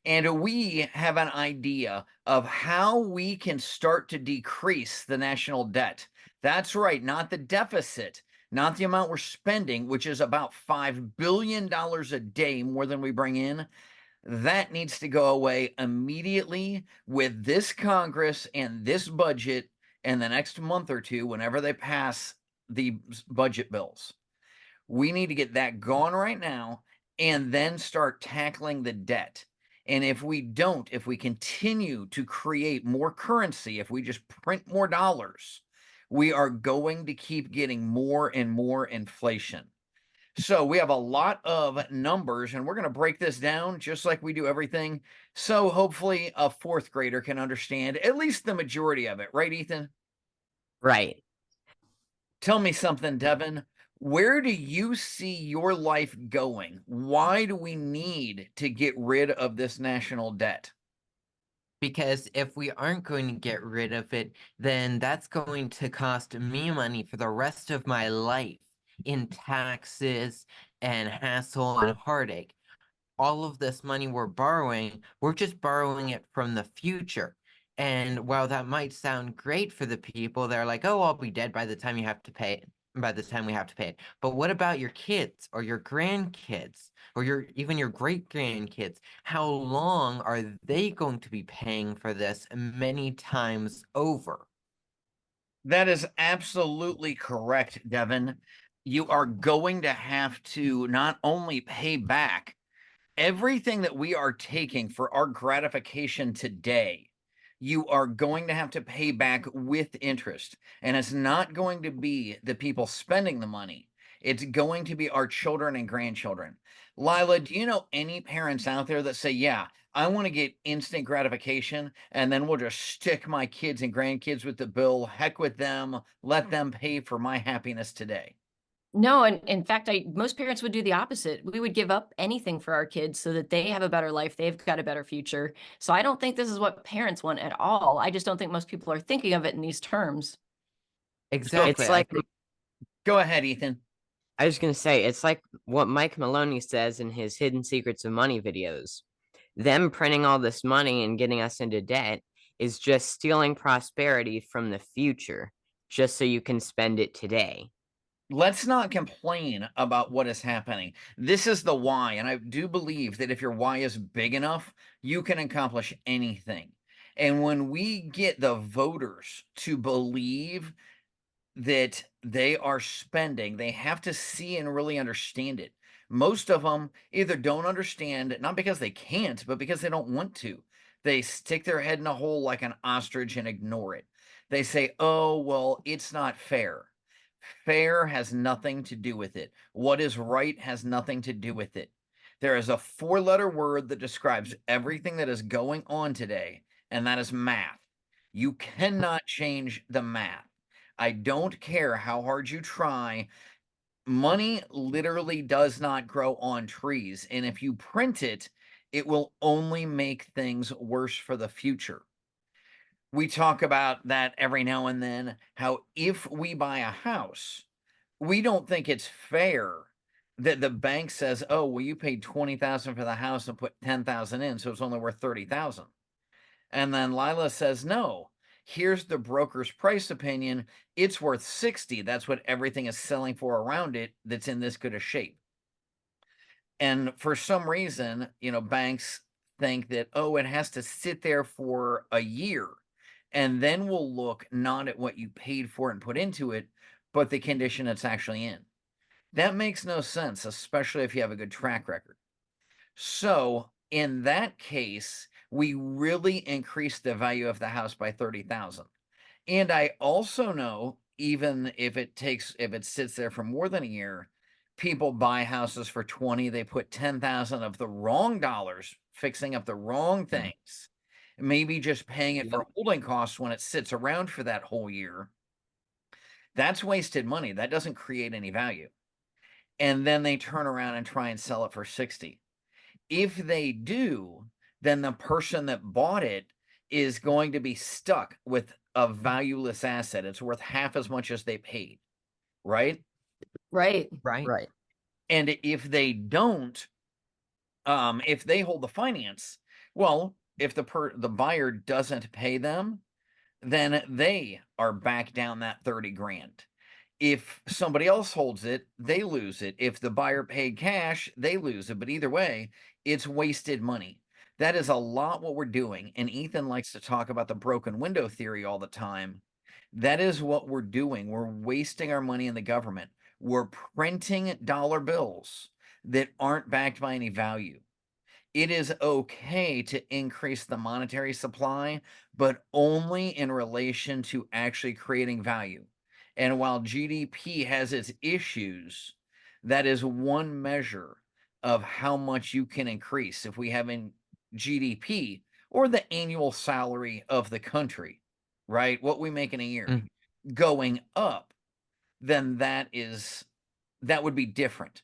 And we have an idea of how we can start to decrease the national debt. That's right, not the deficit, not the amount we're spending, which is about $5 billion a day more than we bring in. That needs to go away immediately with this Congress and this budget in the next month or two, whenever they pass the budget bills. We need to get that gone right now and then start tackling the debt. And if we don't, if we continue to create more currency, if we just print more dollars, we are going to keep getting more and more inflation. So we have a lot of numbers, and we're going to break this down just like we do everything. So hopefully a fourth grader can understand at least the majority of it. Right, Ethan? Right. Tell me something, Devin. Where do you see your life going? Why do we need to get rid of this national debt? Because if we aren't going to get rid of it, then that's going to cost me money for the rest of my life in taxes and hassle and heartache. All of this money we're just borrowing it from the future. And while that might sound great for the people, they're like, oh, I'll be dead by the time you have to pay it, by the time we have to pay it. But what about your kids or your grandkids or even your great grandkids? How long are they going to be paying for this many times over? That is absolutely correct, Devin. You are going to have to not only pay back everything that we are taking for our gratification today, you are going to have to pay back with interest. And it's not going to be the people spending the money, it's going to be our children and grandchildren. Lila, do you know any parents out there that say, yeah, I want to get instant gratification and then we'll just stick my kids and grandkids with the bill? Heck with them. Let them pay for my happiness today. No, and in fact, most parents would do the opposite. We would give up anything for our kids so that they have a better life, they've got a better future. So I don't think this is what parents want at all. I just don't think most people are thinking of it in these terms. So Exactly. It's like go ahead, Ethan. I was gonna say, it's like what Mike Maloney says in his Hidden Secrets of Money videos. Them printing all this money and getting us into debt is just stealing prosperity from the future, just so you can spend it today. Let's not complain about what is happening. This is the why. And I do believe that if your why is big enough, you can accomplish anything. And when we get the voters to believe that they are spending, they have to see and really understand it. Most of them either don't understand, not because they can't, but because they don't want to. They stick their head in a hole like an ostrich and ignore it. They say, oh, well, it's not fair. Fair has nothing to do with it. What is right has nothing to do with it. There is a four-letter word that describes everything that is going on today, and that is math. You cannot change the math. I don't care how hard you try. Money literally does not grow on trees. And if you print it, it will only make things worse for the future. We talk about that every now and then, how if we buy a house, we don't think it's fair that the bank says, oh, well, you paid 20,000 for the house and put 10,000 in, so it's only worth 30,000. And then Lila says, no, here's the broker's price opinion. It's worth 60. That's what everything is selling for around it that's in this good a shape. And for some reason, banks think that, oh, it has to sit there for a year. And then we'll look not at what you paid for and put into it, but the condition it's actually in. That makes no sense, especially if you have a good track record. So in that case, we really increase the value of the house by 30,000. And I also know, even if it sits there for more than a year, people buy houses for 20, they put 10,000 of the wrong dollars, fixing up the wrong things, maybe just paying it for holding costs when it sits around for that whole year. That's wasted money. That doesn't create any value. And then they turn around and try and sell it for 60. If they do, then the person that bought it is going to be stuck with a valueless asset. It's worth half as much as they paid, right? Right. Right. And if they don't, if they hold the finance, Well, if the buyer doesn't pay them, then they are back down that 30 grand. If somebody else holds it, they lose it. If the buyer paid cash, they lose it. But either way, it's wasted money. That is a lot what we're doing. And Ethan likes to talk about the broken window theory all the time. That is what we're doing. We're wasting our money in the government. We're printing dollar bills that aren't backed by any value. It is okay to increase the monetary supply, but only in relation to actually creating value. And while GDP has its issues, that is one measure of how much you can increase. If we have in GDP or the annual salary of the country, right? What we make in a year Mm. going up, then that would be different.